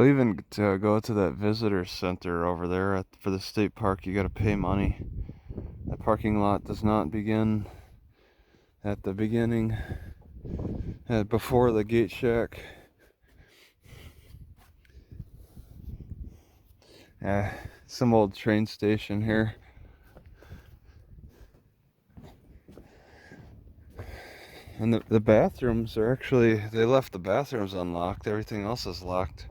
Even to go to that visitor center over there for the state park, you gotta pay money. That parking lot does not begin at the beginning, before the gate shack. Some old train station here. And the bathrooms are actually, they left the bathrooms unlocked. Everything else is locked.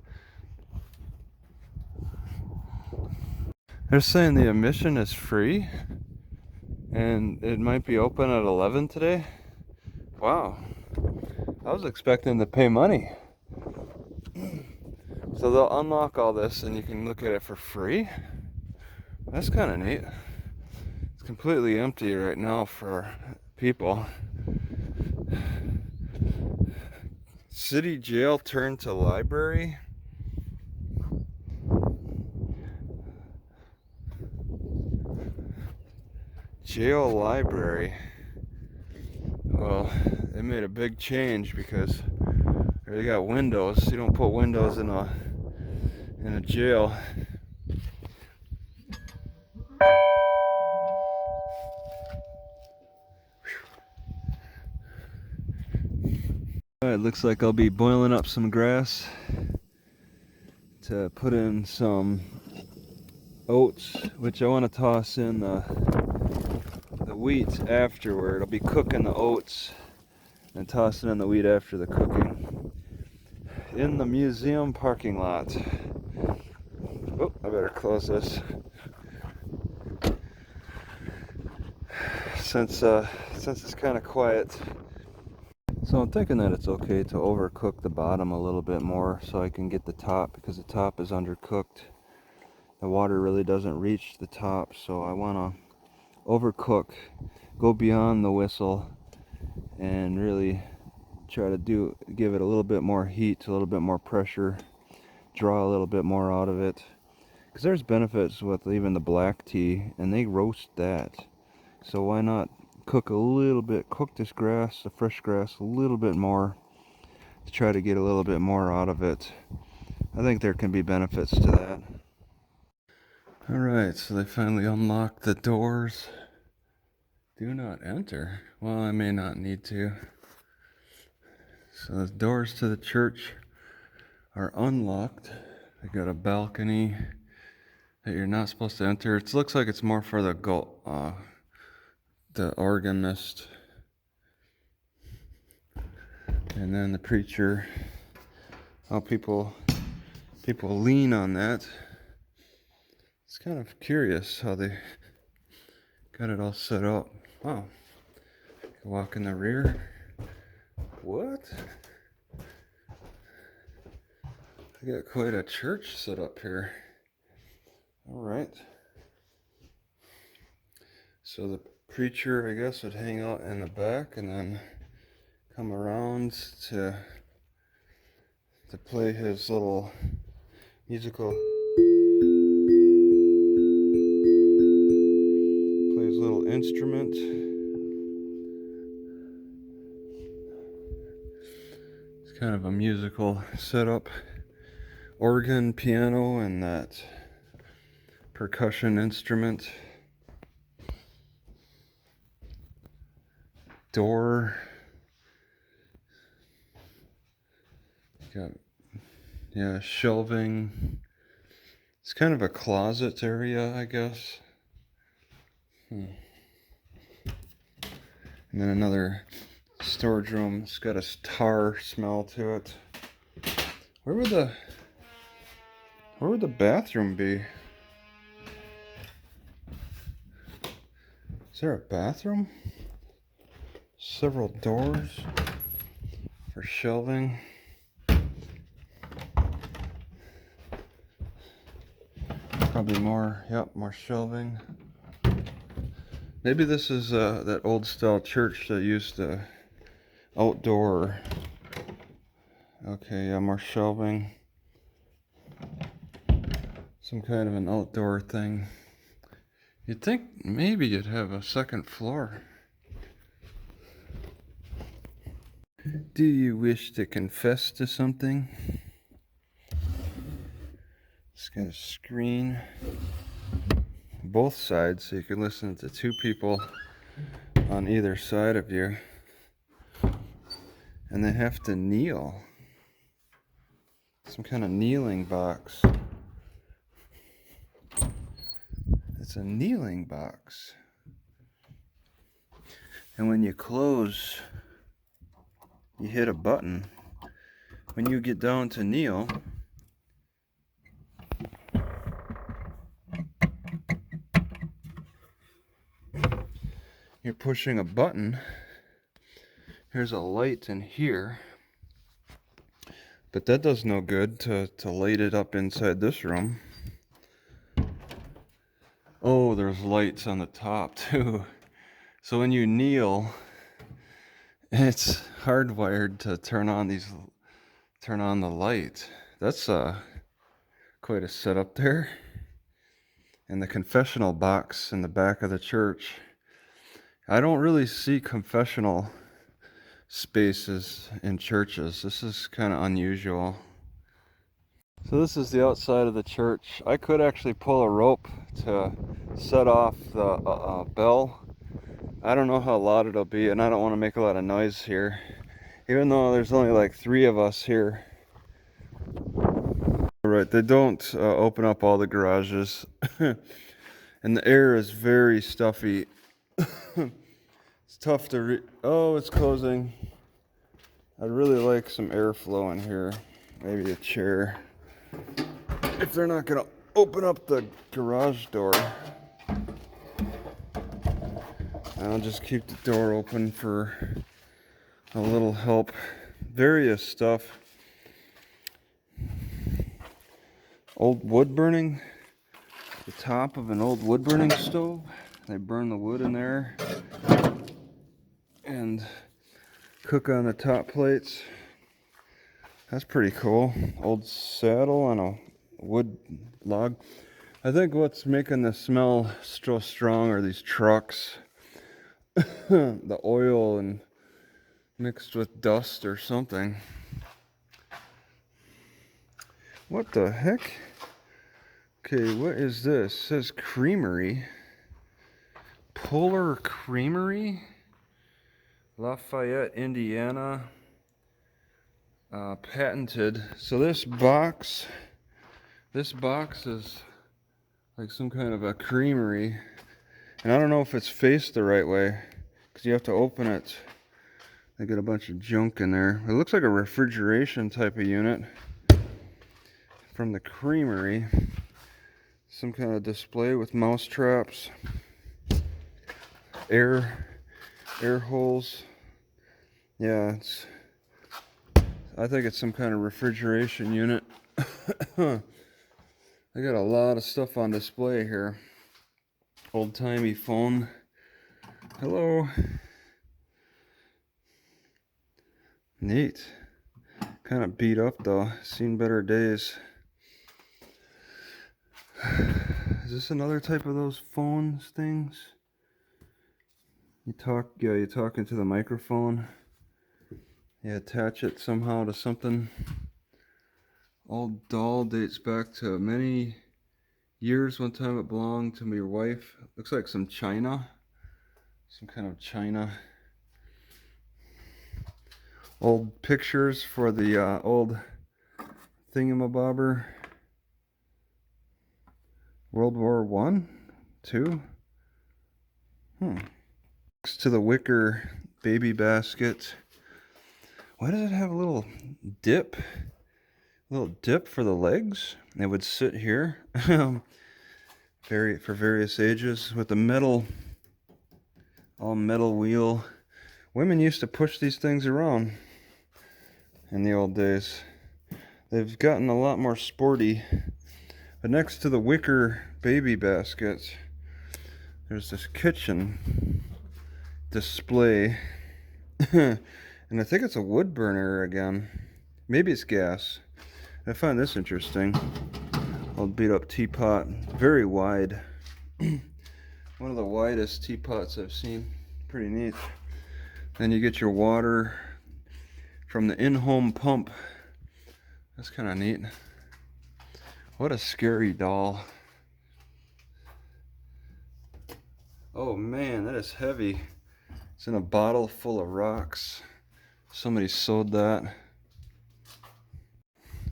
They're saying the admission is free and it might be open at 11 today. Wow. I was expecting to pay money. So they'll unlock all this and you can look at it for free. That's kind of neat. It's completely empty right now for people. City jail turned to library. Jail library. Well, they made a big change because they got windows. You don't put windows in a jail. It looks like I'll be boiling up some grass to put in some oats, which I want to toss in the wheat afterward. I'll be cooking the oats and tossing in the wheat after the cooking in the museum parking lot. Oh, I better close this since it's kind of quiet. So I'm thinking that it's okay to overcook the bottom a little bit more so I can get the top, because the top is undercooked. The water really doesn't reach the top, so I want to overcook, go beyond the whistle, and really try to give it a little bit more heat, a little bit more pressure, draw a little bit more out of it. Because there's benefits with even the black tea, and they roast that. So why not cook a little bit, cook this grass, the fresh grass, a little bit more to try to get a little bit more out of it. I think there can be benefits to that. Alright, so they finally unlocked the doors. Do not enter. Well, I may not need to. So the doors to the church are unlocked. They got a balcony that you're not supposed to enter. It looks like it's more for the organist, and then the preacher. How people lean on that. It's kind of curious how they got it all set up. Wow. Walk in the rear. What? They got quite a church set up here. Alright. So the preacher, I guess, would hang out in the back and then come around to play his little musical, play his little instrument. It's kind of a musical setup. Organ, piano, and that percussion instrument. Door. Got, yeah, shelving. It's kind of a closet area, I guess. And then another storage room. It's got a tar smell to it. Where would the bathroom be? Is there a bathroom? Several doors for shelving. Probably more, yep, more shelving. Maybe this is that old style church that used the outdoor. Okay, yeah, more shelving. Some kind of an outdoor thing. You'd think maybe you'd have a second floor. Do you wish to confess to something? It's got a screen both sides so you can listen to two people on either side of you, and they have to kneel. Some kind of kneeling box. It's a kneeling box. And when you close, you hit a button. When you get down to kneel, you're pushing a button. Here's a light in here, but that does no good to light it up inside this room. Oh, there's lights on the top too. So when you kneel, it's hardwired to turn on the light. That's quite a setup there. And the confessional box in the back of the church. I don't really see confessional spaces in churches. This is kind of unusual. So this is the outside of the church. I could actually pull a rope to set off the bell. I don't know how loud it'll be, and I don't want to make a lot of noise here, even though there's only like 3 of us here. Alright, they don't open up all the garages, and the air is very stuffy. It's tough to oh, it's closing. I'd really like some airflow in here. Maybe a chair. If they're not gonna open up the garage door, I'll just keep the door open for a little help. Various stuff. Old wood burning. The top of an old wood burning stove. They burn the wood in there and cook on the top plates. That's pretty cool. Old saddle on a wood log. I think what's making the smell so strong are these trucks. The oil and mixed with dust or something. What the heck? Okay, what is this? It says Creamery. Polar Creamery? Lafayette, Indiana. Patented. So this box is like some kind of a creamery. And I don't know if it's faced the right way, because you have to open it. They got a bunch of junk in there. It looks like a refrigeration type of unit from the creamery. Some kind of display with mouse traps, air holes. Yeah, I think it's some kind of refrigeration unit. They got a lot of stuff on display here. Old-timey phone. Hello. Neat. Kind of beat up though. Seen better days. Is this another type of those phones things? You talk into the microphone. You attach it somehow to something. Old doll, dates back to many years. One time it belonged to my wife. Looks like some china. Some kind of china. Old pictures for the old thingamabobber. World War I? II? Next to the wicker baby basket. Why does it have a little dip? A little dip for the legs? It would sit here. For various ages with the metal, all metal wheel. Women used to push these things around in the old days. They've gotten a lot more sporty. But next to the wicker baby baskets, there's this kitchen display. And I think it's a wood burner again. Maybe it's gas. I find this interesting. Old beat up teapot. Very wide. One of the widest teapots I've seen. Pretty neat. Then you get your water from the in-home pump. That's kind of neat. What a scary doll. Oh man, that is heavy. It's in a bottle full of rocks. Somebody sewed that.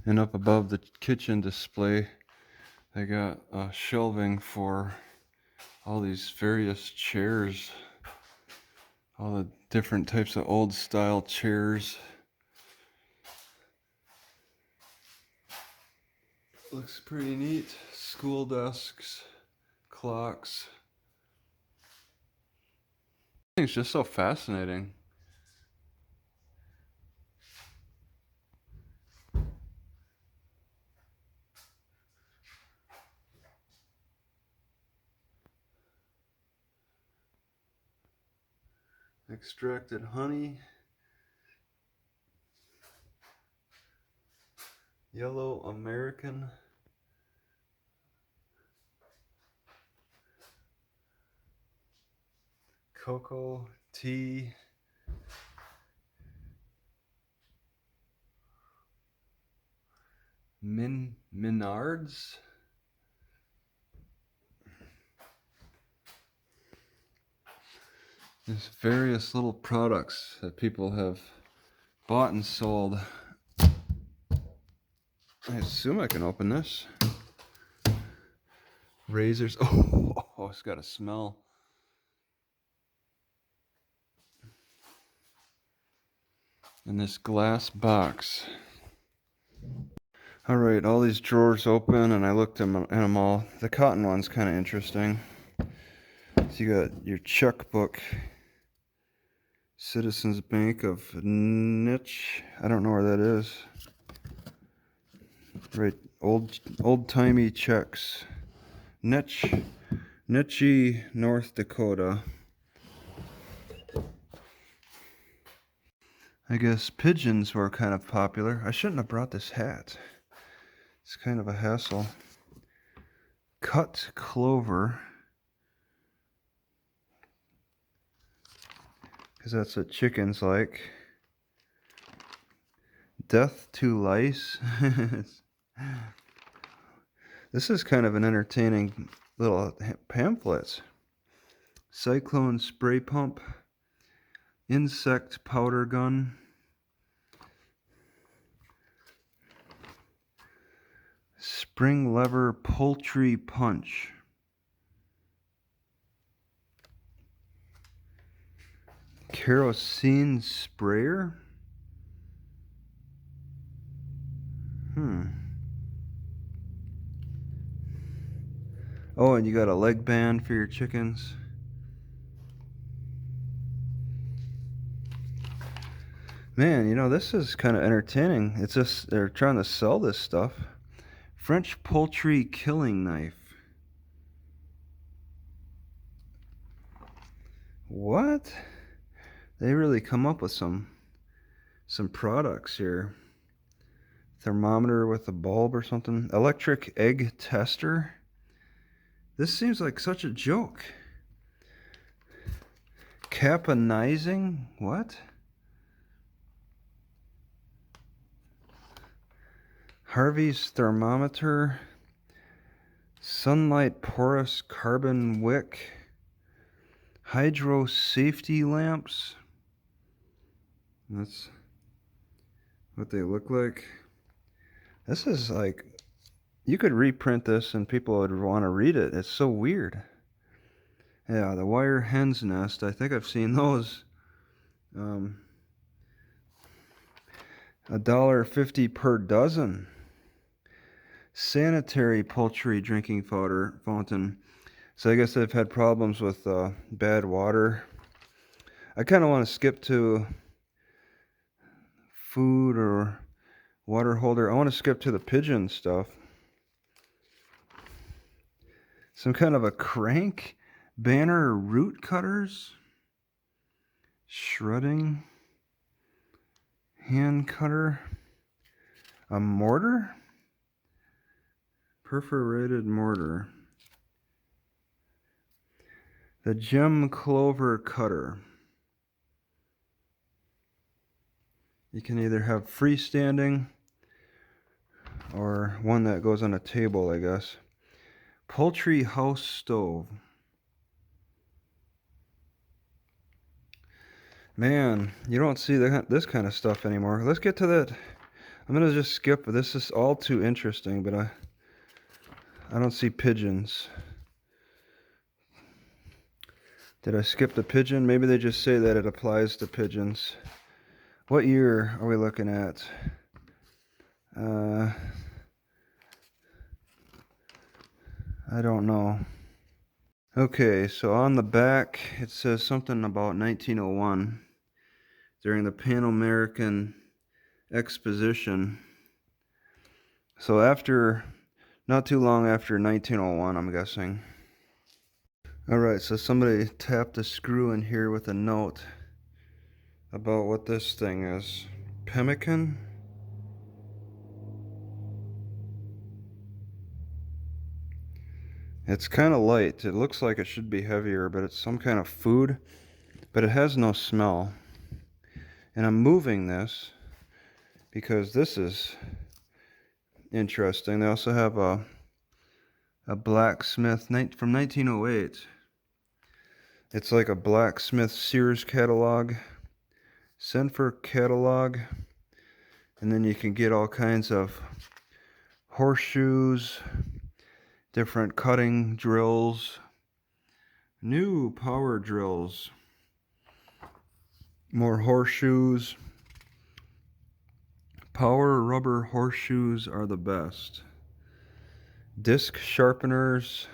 And up above the kitchen display, they got shelving for all these various chairs. All the different types of old style chairs. Looks pretty neat. School desks, clocks. It's just so fascinating. Extracted honey. Yellow American. Cocoa, tea. Menards. There's various little products that people have bought and sold. I assume I can open this. Razors. Oh, it's got a smell. In this glass box. Alright, all these drawers open and I looked in them all. The cotton one's kind of interesting. So you got your checkbook. Citizens Bank of Niche. I don't know where that is. Right, old-timey checks. Niche, North Dakota. I guess pigeons were kind of popular. I shouldn't have brought this hat. It's kind of a hassle. Cut clover. Because that's what chickens like. Death to lice. This is kind of an entertaining little pamphlet. Cyclone spray pump. Insect powder gun. Spring lever poultry punch. Kerosene sprayer. Oh, and you got a leg band for your chickens. Man, you know, this is kind of entertaining. It's just, they're trying to sell this stuff. French poultry killing knife. What? They really come up with some products here. Thermometer with a bulb or something. Electric egg tester. This seems like such a joke. Caponizing? What? Harvey's thermometer. Sunlight porous carbon wick. Hydro safety lamps. That's what they look like. This is like, you could reprint this and people would want to read it. It's so weird. Yeah, the wire hen's nest. I think I've seen those. $1.50 per dozen. Sanitary poultry drinking fountain. So I guess they've had problems with bad water. I kind of want to skip to food or water holder. I want to skip to the pigeon stuff. Some kind of a crank, banner, root cutters, shredding, hand cutter, a mortar, perforated mortar, the gem clover cutter. You can either have freestanding or one that goes on a table, I guess. Poultry house stove. Man, you don't see this kind of stuff anymore. Let's get to that. I'm gonna just skip. This is all too interesting, but I don't see pigeons. Did I skip the pigeon? Maybe they just say that it applies to pigeons. What year are we looking at? I don't know. Okay, so on the back it says something about 1901 during the Pan American Exposition. So not too long after 1901, I'm guessing. Alright, so somebody tapped a screw in here with a note about what this thing is. Pemmican? It's kind of light. It looks like it should be heavier, but it's some kind of food. But it has no smell. And I'm moving this because this is interesting. They also have a Blacksmith from 1908. It's like a Blacksmith Sears catalog, Senfer catalog, and then you can get all kinds of horseshoes, different cutting drills, new power drills, more horseshoes. Power rubber horseshoes are the best. Disc sharpeners,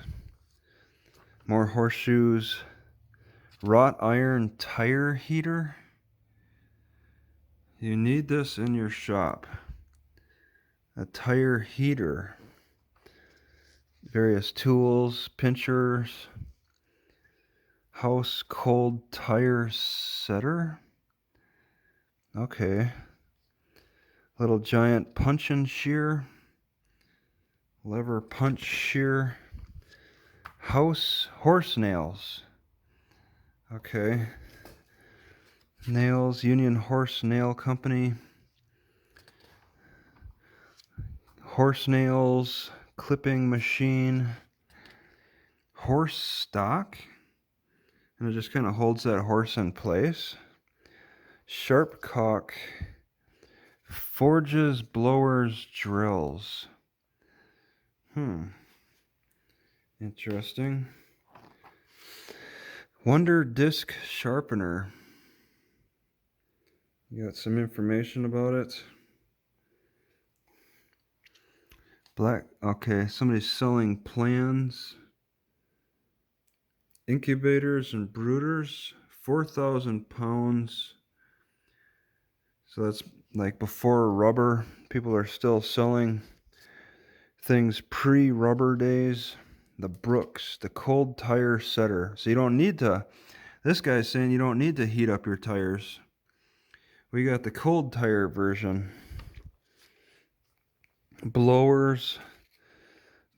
more horseshoes, wrought iron tire heater. You need this in your shop. A tire heater. Various tools, pinchers, house cold tire setter. Okay. Little giant punch and shear. Lever punch shear. House horse nails. Okay. Nails, Union Horse Nail Company. Horse nails, clipping machine. Horse stock. And it just kind of holds that horse in place. Sharp cock. Forges, blowers, drills. Interesting. Wonder disc sharpener. You got some information about it. Okay, somebody's selling plans. Incubators and brooders, 4,000 pounds. So that's like before rubber. People are still selling things pre-rubber days. The Brooks, the cold tire setter. So you don't need to, this guy's saying you don't need to heat up your tires. We got the cold tire version. Blowers,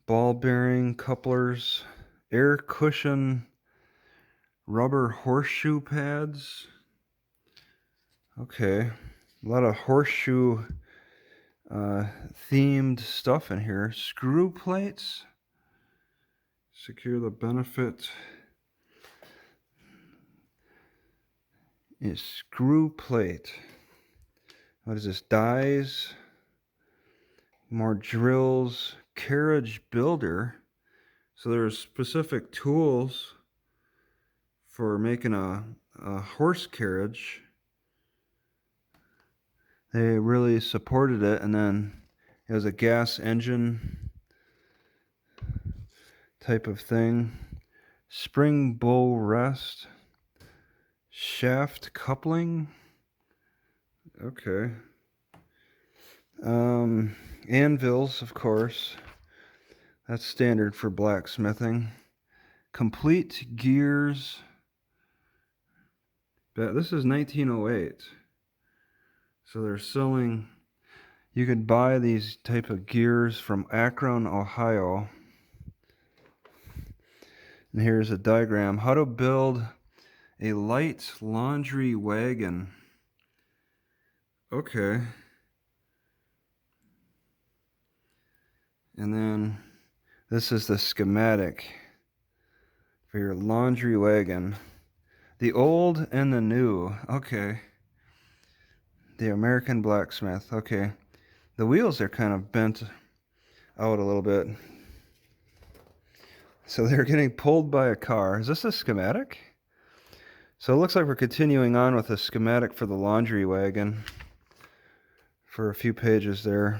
ball bearing, couplers, air cushion, rubber horseshoe pads. Okay, a lot of horseshoe themed stuff in here. Screw plates. Secure the benefit. A screw plate. What is this? Dies. More drills. Carriage builder. So there's specific tools for making a horse carriage. They really supported it, and then it was a gas engine type of thing. Spring bow rest. Shaft coupling. Okay. Anvils, of course. That's standard for blacksmithing. Complete gears. But this is 1908. So they're selling, you could buy these type of gears from Akron, Ohio. And here's a diagram. How to build a light laundry wagon. Okay. And then this is the schematic for your laundry wagon. The old and the new. Okay. The American Blacksmith. Okay. The wheels are kind of bent out a little bit. So they're getting pulled by a car. Is this a schematic? So it looks like we're continuing on with the schematic for the laundry wagon for a few pages there.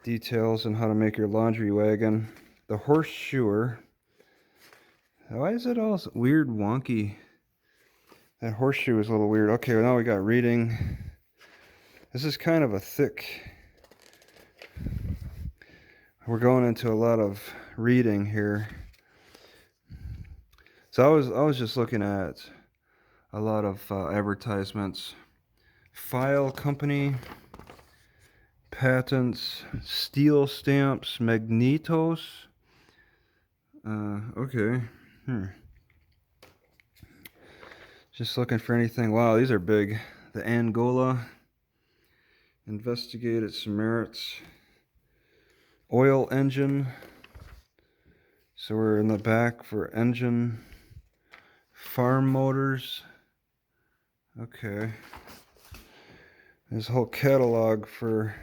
Details on how to make your laundry wagon. The horseshoer. Why is it all weird, wonky? That horseshoe is a little weird. Okay, well now we got reading. This is kind of a thick. We're going into a lot of reading here. So I was just looking at a lot of advertisements. File company, patents, steel stamps, magnetos. Okay. Just looking for anything. Wow, these are big. The Angola. Investigate its merits. Oil engine. So we're in the back for engine. Farm motors. Okay. There's a whole catalog for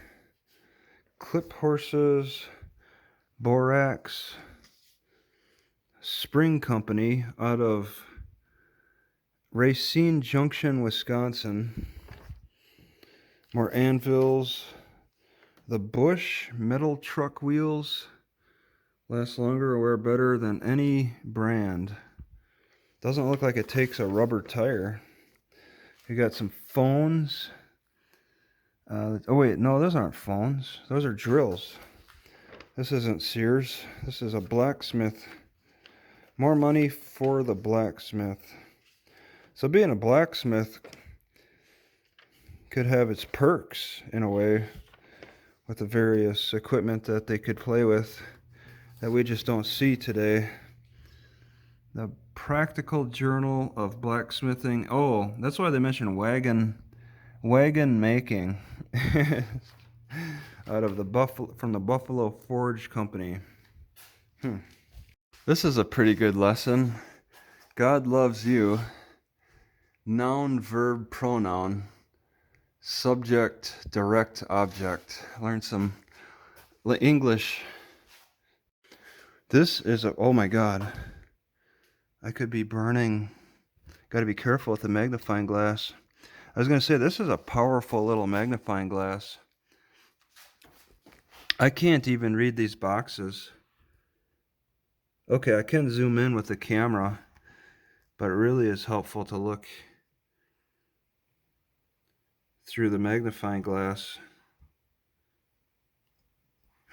clip horses, borax, Spring Company out of Racine Junction, Wisconsin. More anvils. The Bush metal truck wheels last longer or wear better than any brand. Doesn't look like it takes a rubber tire. You got some phones. Oh wait, no, those aren't phones. Those are drills. This isn't Sears. This is a blacksmith. More money for the blacksmith. So being a blacksmith could have its perks in a way with the various equipment that they could play with that we just don't see today. The Practical Journal of Blacksmithing. Oh, that's why they mentioned wagon making. Out of the from the Buffalo Forge Company. This is a pretty good lesson. God loves you. Noun, verb, pronoun. Subject, direct object. Learn some English. This is a, oh my God. I could be burning. Got to be careful with the magnifying glass. I was going to say, this is a powerful little magnifying glass. I can't even read these boxes. Okay, I can zoom in with the camera, but it really is helpful to look through the magnifying glass.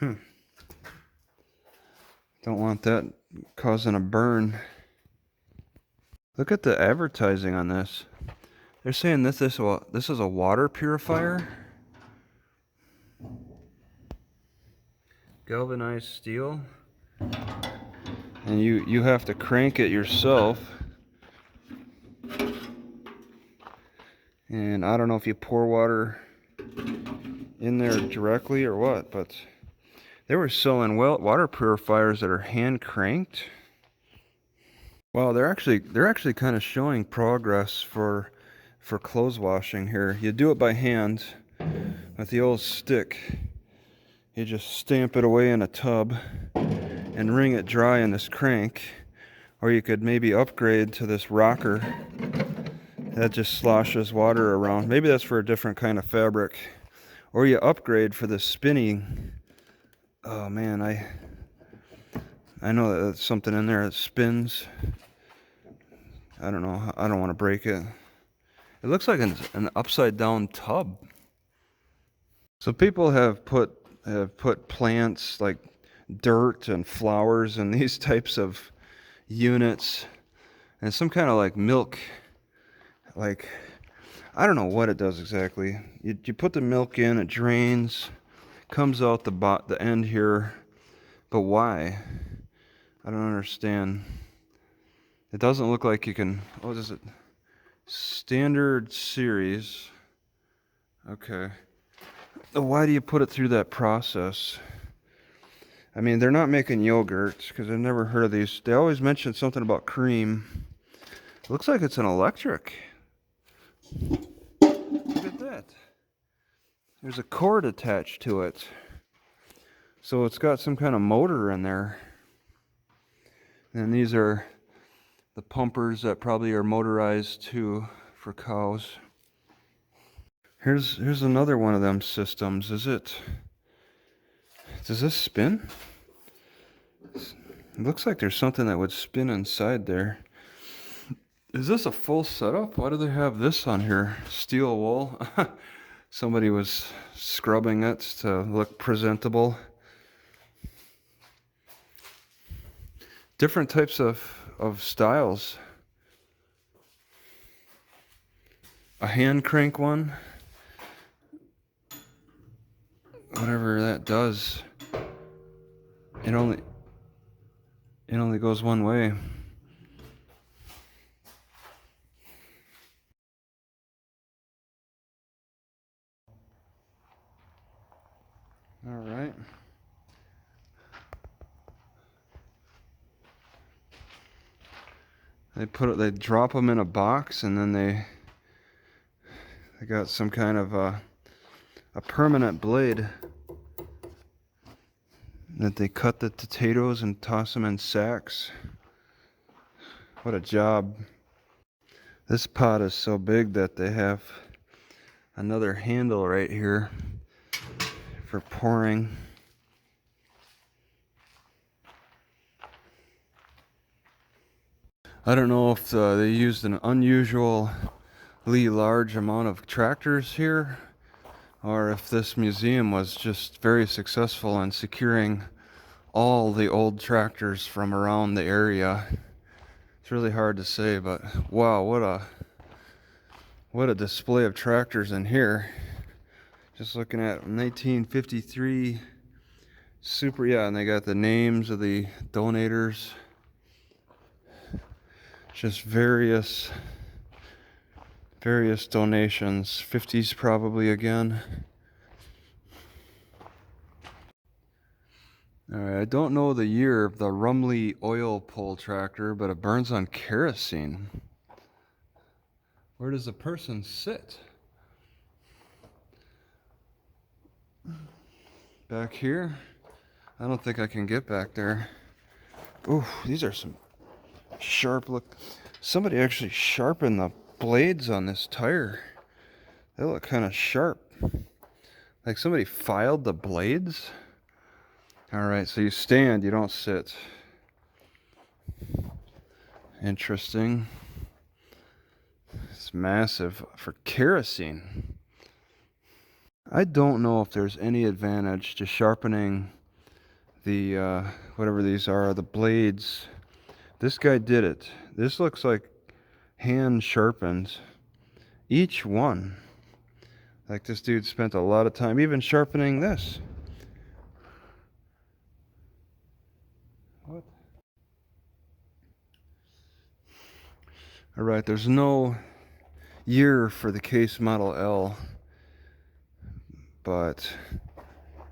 Don't want that causing a burn. Look at the advertising on this. They're saying this is a water purifier. Galvanized steel. And you have to crank it yourself. And I don't know if you pour water in there directly or what, but they were selling water purifiers that are hand cranked. Wow, they're actually kind of showing progress for clothes washing here. You do it by hand with the old stick. You just stamp it away in a tub and wring it dry in this crank. Or you could maybe upgrade to this rocker that just sloshes water around. Maybe that's for a different kind of fabric. Or you upgrade for the spinning. Oh man, I know that there's something in there that spins. I don't know. I don't want to break it. It looks like an upside down tub. So people have put plants like dirt and flowers in these types of units, and some kind of like milk, like I don't know what it does exactly. You put the milk in, it drains, comes out the end here, but why? I don't understand. It doesn't look like you can. What is it? Standard series. Okay. Why do you put it through that process? I mean, they're not making yogurts because I've never heard of these. They always mention something about cream. Looks like it's an electric. Look at that. There's a cord attached to it. So it's got some kind of motor in there. And these are the pumpers that probably are motorized too for cows. Here's another one of them systems. Does this spin? It looks like there's something that would spin inside there. Is this a full setup? Why do they have this on here? Steel wool. Somebody was scrubbing it to look presentable. Different types of styles. A hand crank one. Whatever that does. It only goes one way. All right. They drop them in a box, and then they got some kind of a permanent blade that they cut the potatoes and toss them in sacks. What a job. This pot is so big that they have another handle right here for pouring. I don't know if they used an unusually large amount of tractors here, or if this museum was just very successful in securing all the old tractors from around the area. It's really hard to say, but wow, what a display of tractors in here. Just looking at 1953 super, yeah, and they got the names of the donators. Just various donations. 50s probably again. Alright, I don't know the year of the Rumley oil pull tractor, but it burns on kerosene. Where does the person sit? Back here? I don't think I can get back there. Ooh, these are some sharp look. Somebody actually sharpened the blades on this tire. They look kind of sharp. Like somebody filed the blades. Alright, so you stand, you don't sit. Interesting. It's massive for kerosene. I don't know if there's any advantage to sharpening the whatever these are, the blades. This guy did it. This looks like hand sharpened. Each one. Like this dude spent a lot of time even sharpening this. What? Alright, there's no year for the Case Model L, but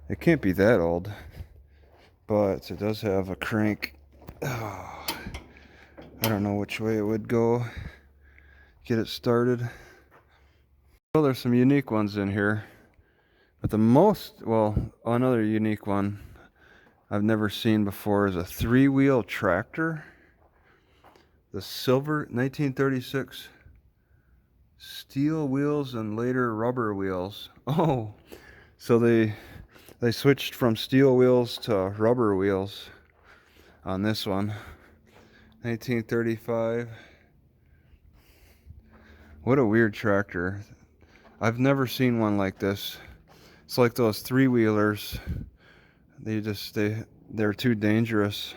it can't be that old. But it does have a crank. Oh, I don't know which way it would go. Get it started. Well, there's some unique ones in here. But the most, well, another unique one I've never seen before is a 3-wheel tractor. The silver 1936 steel wheels and later rubber wheels. Oh, so they switched from steel wheels to rubber wheels on this one. 1935. What a weird tractor. I've never seen one like this. It's like those 3-wheelers. They're too dangerous.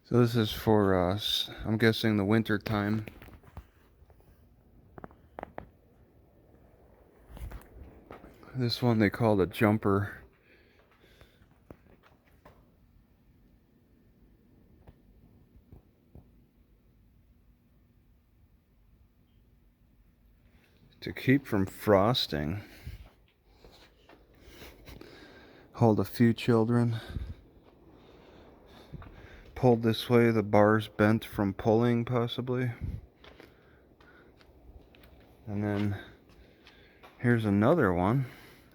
So this is for I'm guessing the winter time. This one they call the jumper. To keep from frosting. Hold a few children. Pulled this way, the bar's bent from pulling possibly. And then here's another one,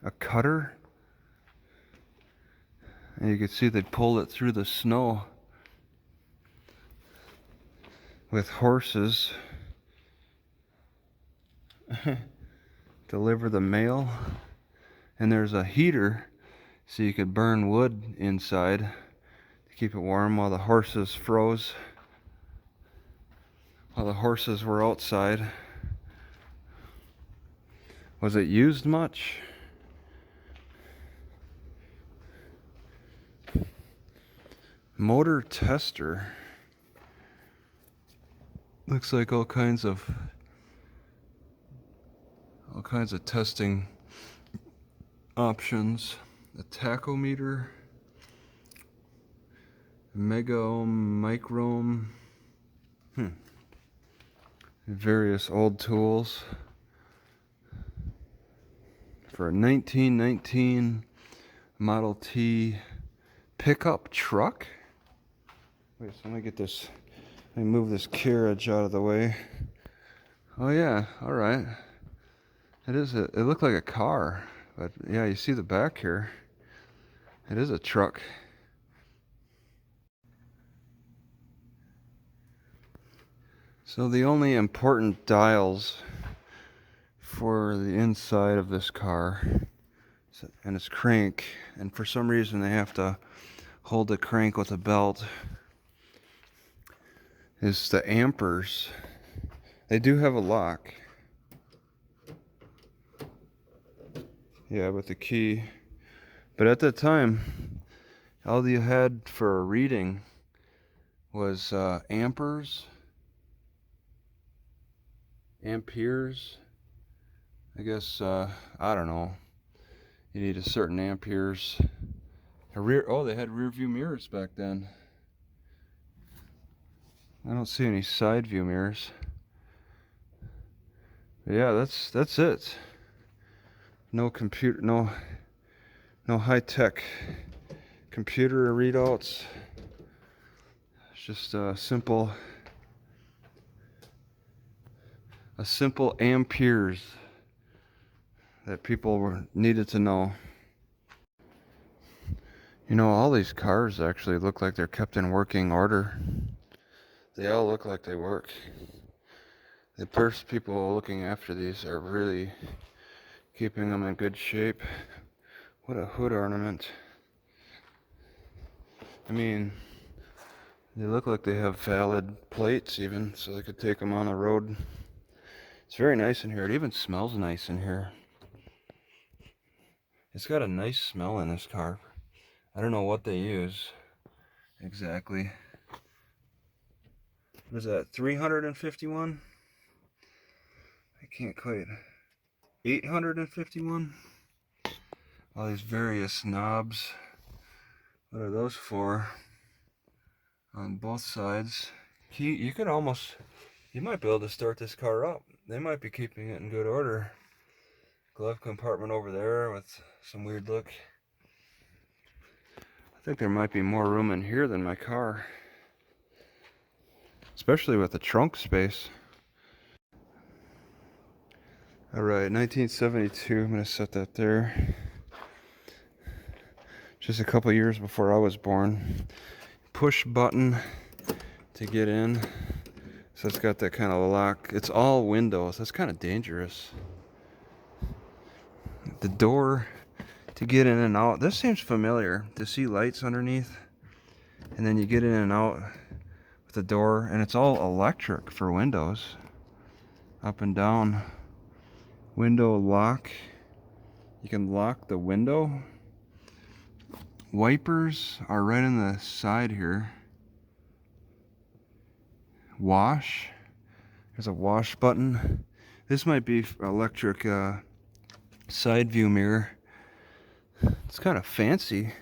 a cutter. And you can see they pulled it through the snow with horses. Deliver the mail. And there's a heater so you could burn wood inside to keep it warm while the horses froze, while the horses were outside. Was it used much? Motor tester. Looks like all kinds of testing options. A tachometer, megohm, microhm, various old tools for a 1919 Model T pickup truck. Wait, so let me get this. Let me move this carriage out of the way. Oh yeah, all right. It looked like a car, but yeah, you see the back here. It is a truck. So the only important dials for the inside of this car, and it's crank, and for some reason they have to hold the crank with a belt, is the amperes. They do have a lock. Yeah, with the key. But at that time, all you had for a reading was amperes, I guess, I don't know. You need a certain amperes. They had rear view mirrors back then. I don't see any side view mirrors. But yeah, that's it. No computer, no high-tech computer readouts. It's just a simple amperes that people needed to know. You know, all these cars actually look like they're kept in working order. They all look like they work. The first people looking after these are really keeping them in good shape. What a hood ornament. I mean, they look like they have valid plates even, so they could take them on the road. It's very nice in here. It even smells nice in here. It's got a nice smell in this car. I don't know what they use exactly. What is that, 351? I can't quite. 851? All these various knobs. What are those for? On both sides. You might be able to start this car up. They might be keeping it in good order. Glove compartment over there with some weird look. I think there might be more room in here than my car. Especially with the trunk space. Alright, 1972, I'm going to set that there. Just a couple years before I was born. Push button to get in. So it's got that kind of lock. It's all windows. That's kind of dangerous. The door to get in and out. This seems familiar. To see lights underneath. And then you get in and out with the door. And it's all electric for windows. Up and down. Window lock. You can lock the window. Wipers are right on the side here. Wash. There's a wash button. This might be electric Side view mirror. It's kind of fancy.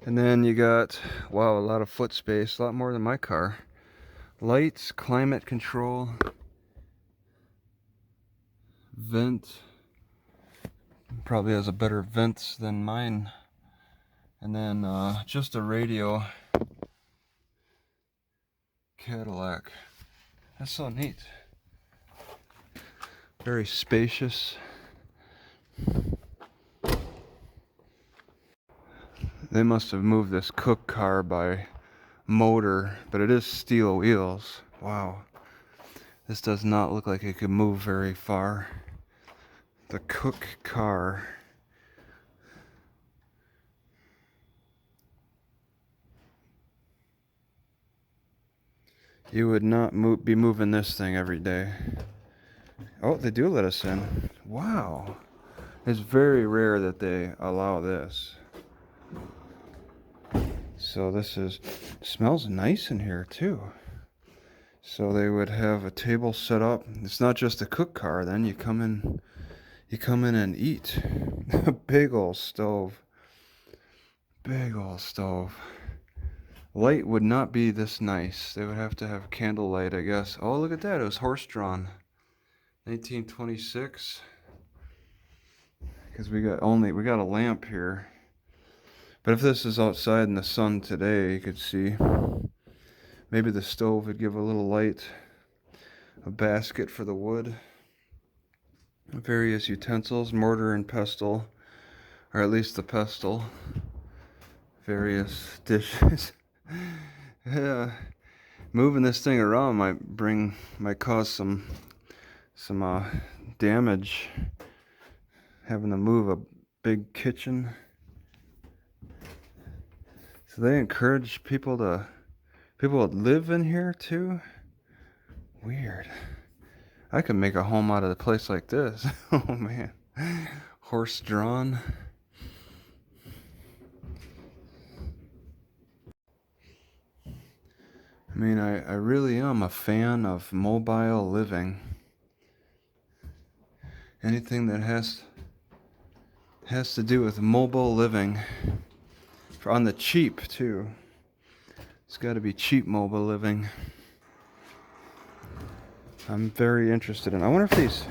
And then you got, wow, a lot of foot space, a lot more than my car. Lights, climate control, vent. Probably has a better vents than mine. And then just a radio. Cadillac. That's so neat. Very spacious. They must have moved this cook car by motor, but it is steel wheels. Wow. This does not look like it could move very far. The cook car. You would not be moving this thing every day. Oh, they do let us in. Wow. It's very rare that they allow this. So this smells nice in here too. So they would have a table set up. It's not just a cook car, then you come in and eat. A big old stove. Big old stove. Light would not be this nice. They would have to have candlelight, I guess. Oh, look at that. It was horse-drawn. 1926. Because we got a lamp here. But if this is outside in the sun today, you could see maybe the stove would give a little light. A basket for the wood. Various utensils, mortar and pestle, or at least the pestle. Various dishes. Yeah, moving this thing around might cause some damage. Having to move a big kitchen. So they encourage people to live in here too. Weird. I could make a home out of a place like this. Oh man, horse drawn. I mean, I really am a fan of mobile living. Anything that has to do with mobile living. On the cheap, too. It's got to be cheap mobile living. I'm very interested in. I wonder if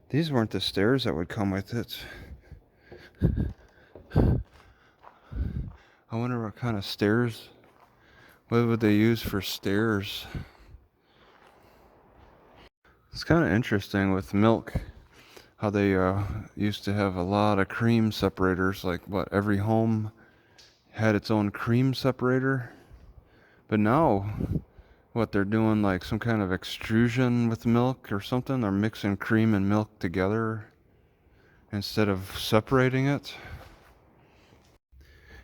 these weren't the stairs that would come with it. I wonder what kind of stairs. What would they use for stairs? It's kind of interesting with milk, how they used to have a lot of cream separators. Like what, every home had its own cream separator. But now, what they're doing, like some kind of extrusion with milk or something. They're mixing cream and milk together instead of separating it.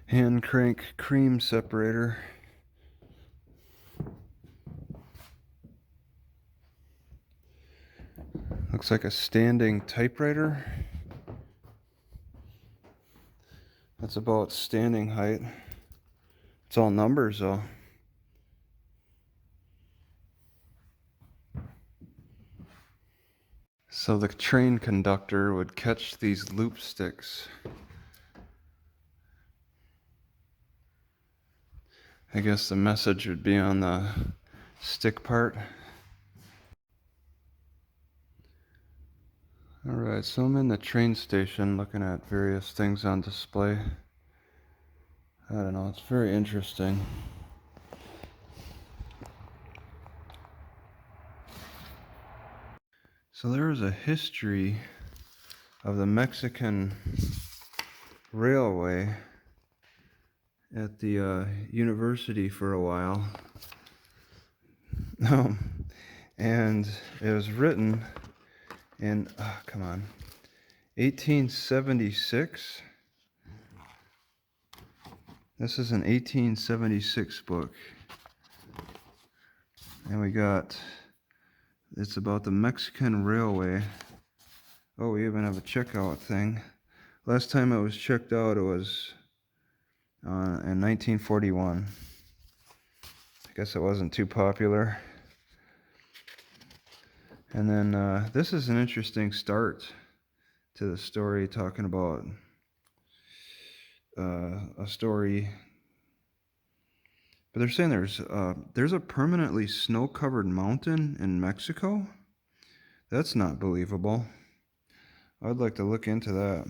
Hand crank cream separator. Looks like a standing typewriter. That's about standing height. It's all numbers though. So the train conductor would catch these loop sticks. I guess the message would be on the stick part. Alright, so I'm in the train station looking at various things on display. I don't know, it's very interesting. So there is a history of the Mexican railway at the university for a while. And it was written in, 1876. This is an 1876 book. And it's about the Mexican railway. Oh, we even have a checkout thing. Last time it was checked out, it was in 1941. I guess it wasn't too popular. And then this is an interesting start to the story talking about a story, but they're saying there's a permanently snow-covered mountain in Mexico. That's not believable. I'd like to look into that.